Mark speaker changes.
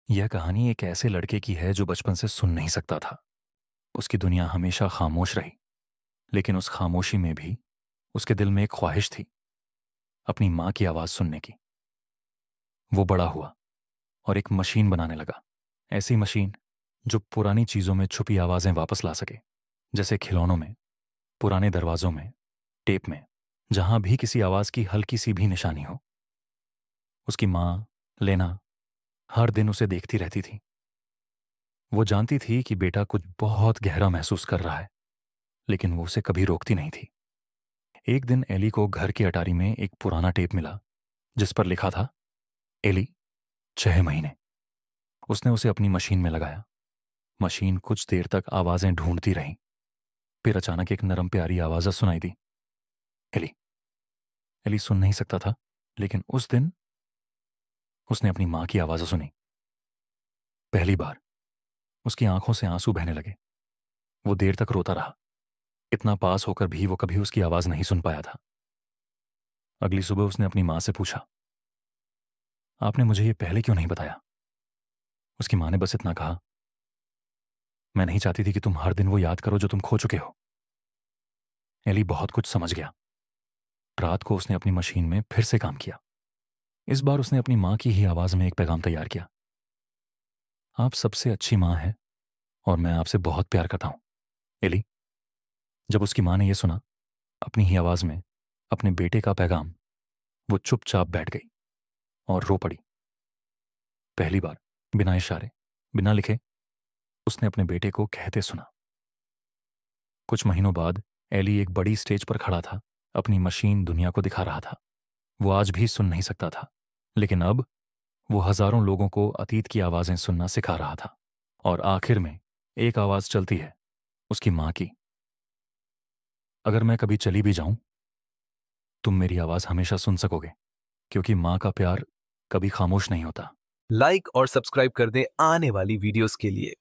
Speaker 1: यह कहानी एक ऐसे लड़के की है जो बचपन से सुन नहीं सकता था। उसकी दुनिया हमेशा खामोश रही, लेकिन उस खामोशी में भी उसके दिल में एक ख्वाहिश थी, अपनी माँ की आवाज़ सुनने की। वो बड़ा हुआ और एक मशीन बनाने लगा। ऐसी मशीन जो पुरानी चीज़ों में छुपी आवाज़ें वापस ला सके, जैसे खिलौनों में, पुराने दरवाज़ों में, टेप में, जहाँ भी किसी आवाज़ की हल्की सी भी निशानी हो। उसकी माँ, लेना, हर दिन उसे देखती रहती थी। वो जानती थी कि बेटा कुछ बहुत गहरा महसूस कर रहा है, लेकिन वो उसे कभी रोकती नहीं थी। एक दिन एली को घर की अटारी में एक पुराना टेप मिला, जिस पर लिखा था, एली, 6 महीने। उसने उसे अपनी मशीन में लगाया। मशीन कुछ देर तक आवाजें ढूंढती रही। फिर अचानक एक नरम प्यारी आवाज सुनाई दी, एली। एली सुन नहीं सकता था, लेकिन उस दिन उसने अपनी मां की आवाज सुनी। पहली बार उसकी आंखों से आंसू बहने लगे। वो देर तक रोता रहा, इतना पास होकर भी वो कभी उसकी आवाज नहीं सुन पाया था। अगली सुबह उसने अपनी मां से पूछा, आपने मुझे ये पहले क्यों नहीं बताया? उसकी मां ने बस इतना कहा, मैं नहीं चाहती थी कि तुम हर दिन वो याद करो जो तुम खो चुके हो। एली बहुत कुछ समझ गया। रात को उसने अपनी मशीन में फिर से काम किया। इस बार उसने अपनी मां की ही आवाज में एक पैगाम तैयार किया, आप सबसे अच्छी मां हैं और मैं आपसे बहुत प्यार करता हूं, एली। जब उसकी मां ने यह सुना, अपनी ही आवाज में अपने बेटे का पैगाम, वो चुपचाप बैठ गई और रो पड़ी। पहली बार, बिना इशारे, बिना लिखे, उसने अपने बेटे को कहते सुना। कुछ महीनों बाद एली एक बड़ी स्टेज पर खड़ा था, अपनी मशीन दुनिया को दिखा रहा था। वो आज भी सुन नहीं सकता था, लेकिन अब वो हजारों लोगों को अतीत की आवाजें सुनना सिखा रहा था। और आखिर में एक आवाज चलती है, उसकी मां की। अगर मैं कभी चली भी जाऊं, तुम मेरी आवाज हमेशा सुन सकोगे, क्योंकि मां का प्यार कभी खामोश नहीं होता।
Speaker 2: लाइक और सब्सक्राइब कर दें आने वाली वीडियोस के लिए।